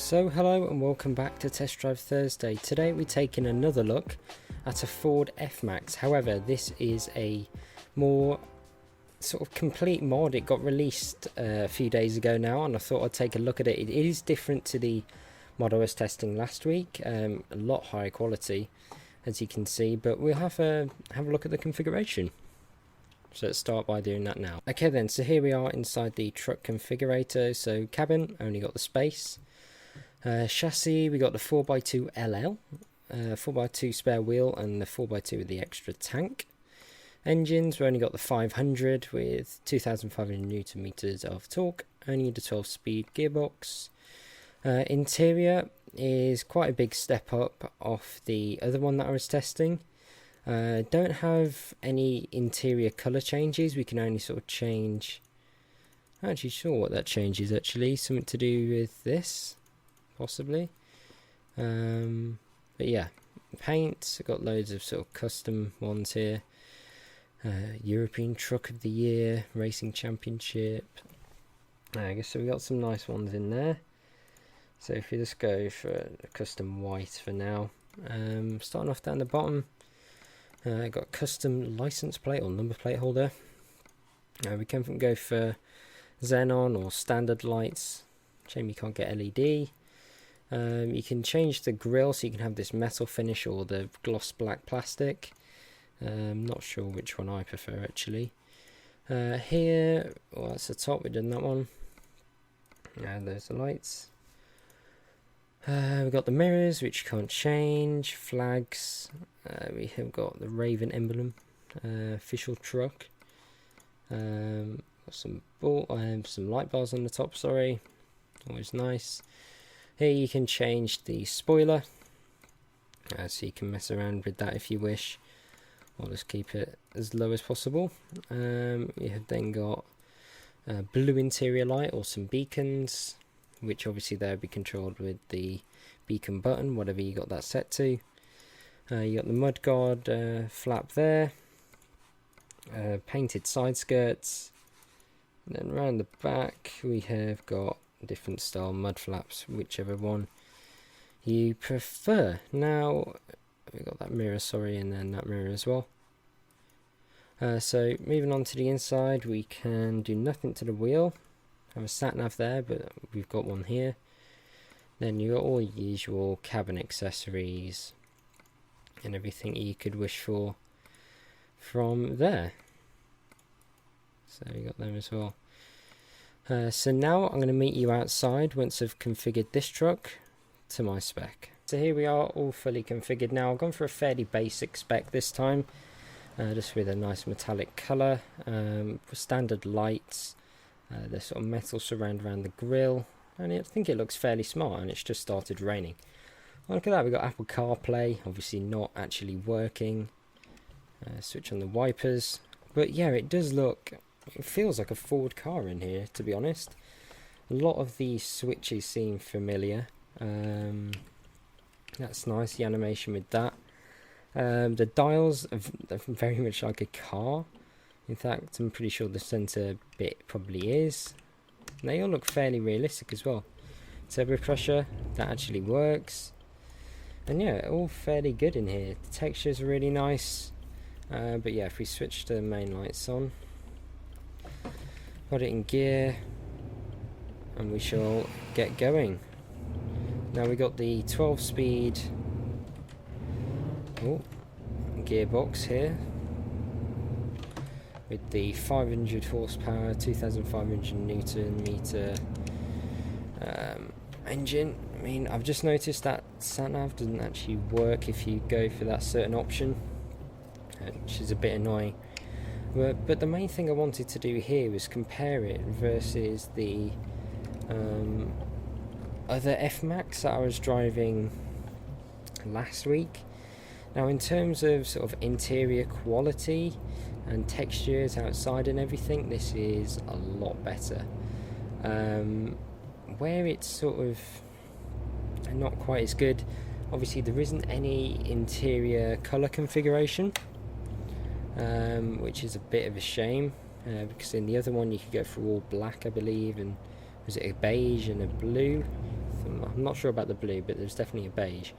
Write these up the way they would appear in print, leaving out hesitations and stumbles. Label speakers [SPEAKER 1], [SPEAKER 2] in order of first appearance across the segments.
[SPEAKER 1] So hello and welcome back to Test Drive Thursday. Today we're taking another look at a Ford F-Max. However, this is a more sort of complete mod. It got released a few days ago now, and I thought I'd take a look at it. It is different to the mod I was testing last week, a lot higher quality as you can see, but we'll have a look at the configuration. So let's start by doing that now. Okay then, so here we are inside the truck configurator. So cabin, only got the space. Chassis, we got the 4x2 LL, 4x2 spare wheel and the 4x2 with the extra tank. Engines, we only got the 500 with 2,500 Newton meters of torque, only the 12-speed gearbox. Interior is quite a big step up off the other one that I was testing. Don't have any interior colour changes. We can only sort of change. I'm not actually sure what that change is actually. Something to do with this, possibly. But yeah, paint. I've got loads of sort of custom ones here. European Truck of the Year, Racing Championship. I guess so. We got some nice ones in there. So if you just go for a custom white for now. Starting off down the bottom. Got custom license plate or number plate holder. We can go for xenon or standard lights. Shame you can't get LED. You can change the grille so you can have this metal finish or the gloss black plastic. Not sure which one I prefer actually. Here, well, that's the top. We've done that one. There's the lights. We've got the mirrors, which you can't change. Flags. We have got the Raven emblem. Official truck. Got some light bars on the top. Sorry, always nice. Here you can change the spoiler, so you can mess around with that if you wish, or just keep it as low as possible. You have then got blue interior light or some beacons, which obviously they'll be controlled with the beacon button, whatever you got that set to. You got the mudguard flap there, painted side skirts, and then around the back we have got different style mud flaps, whichever one you prefer. Now we've got that mirror, sorry, and then that mirror as well. So moving on to the inside, we can do nothing to the wheel. Have a sat nav there, but we've got one here. Then you got all the usual cabin accessories and everything you could wish for from there. So you got them as well. So now I'm going to meet you outside once I've configured this truck to my spec. So here we are, all fully configured now. I've gone for a fairly basic spec this time, just with a nice metallic colour, standard lights. The sort of metal surround around the grille, and I think it looks fairly smart, and it's just started raining. Oh, look at that, we've got Apple CarPlay, obviously not actually working. Switch on the wipers, but yeah, it does look, it feels like a Ford car in here, to be honest. A lot of these switches seem familiar. That's nice, the animation with that. The dials are very much like a car. In fact, I'm pretty sure the center bit probably is. And they all look fairly realistic as well. Turbo pressure, that actually works. And yeah, all fairly good in here. The textures are really nice. But yeah, if we switch the main lights on, got it in gear, and we shall get going. Now we got the 12-speed gearbox here, with the 500 horsepower, 2,500 Newton meter engine. I mean, I've just noticed that sat-nav doesn't actually work if you go for that certain option, which is a bit annoying. But the main thing I wanted to do here was compare it versus the other F-Max that I was driving last week. Now, in terms of sort of interior quality and textures outside and everything, this is a lot better. Where it's sort of not quite as good, obviously there isn't any interior colour configuration, which is a bit of a shame, because in the other one you could go for all black, I believe, and was it a beige and a blue, if I'm I'm not sure about the blue, but there's definitely a beige.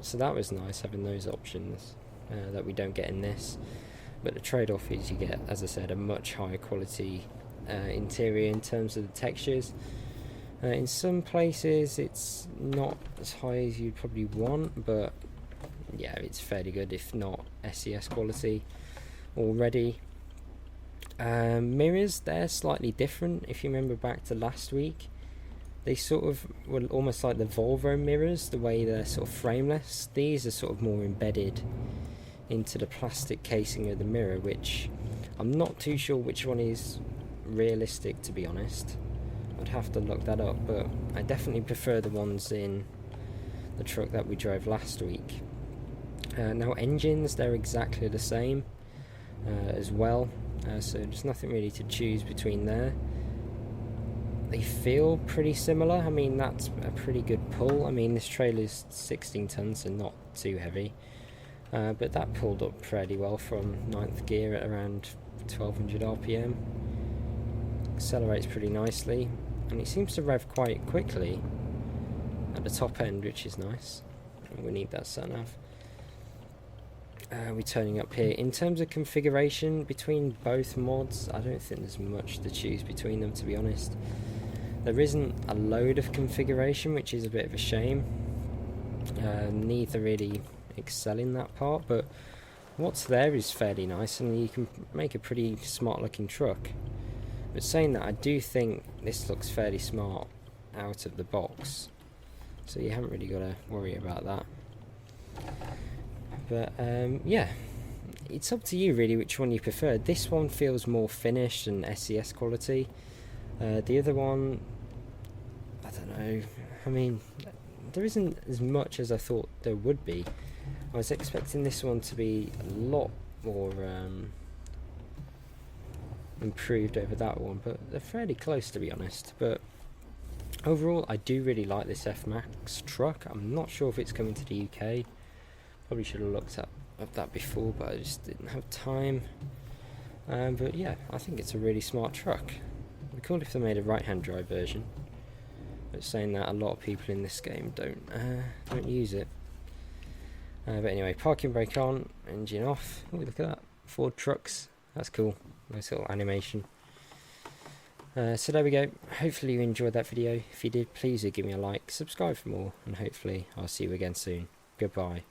[SPEAKER 1] So that was nice, having those options that we don't get in this. But the trade-off is you get, as I said, a much higher quality interior in terms of the textures. In some places it's not as high as you'd probably want, but yeah, it's fairly good, if not SES quality already. Mirrors, they're slightly different. If you remember back to last week, they sort of were almost like the Volvo mirrors, the way they're sort of frameless. These are sort of more embedded into the plastic casing of the mirror, which I'm not too sure which one is realistic, to be honest. I'd have to look that up, but I definitely prefer the ones in the truck that we drove last week. Now engines, they're exactly the same as well, so there's nothing really to choose between there. They feel pretty similar. I mean, that's a pretty good pull. I mean, this trailer's 16 tons, so not too heavy, but that pulled up pretty well from 9th gear at around 1200 RPM. Accelerates pretty nicely, and it seems to rev quite quickly at the top end, which is nice. We need that sat-nav. We're turning up here. In terms of configuration between both mods, I don't think there's much to choose between them, to be honest. There isn't a load of configuration, which is a bit of a shame. Neither really excel in that part, but what's there is fairly nice, and you can make a pretty smart looking truck. But saying that, I do think this looks fairly smart out of the box, so you haven't really got to worry about that. But yeah, it's up to you really which one you prefer. This one feels more finished and SES quality. The other one, I don't know, I mean, there isn't as much as I thought there would be. I was expecting this one to be a lot more improved over that one, but they're fairly close, to be honest. But overall, I do really like this F-Max truck. I'm not sure if it's coming to the UK. Probably should have looked up that before, but I just didn't have time. But yeah, I think it's a really smart truck. It'd be cool if they made a right-hand drive version, but saying that, a lot of people in this game don't use it. But anyway, parking brake on, engine off. Oh, look at that, Ford trucks. That's cool. Nice little animation. So there we go. Hopefully you enjoyed that video. If you did, please do give me a like, subscribe for more, and hopefully I'll see you again soon. Goodbye.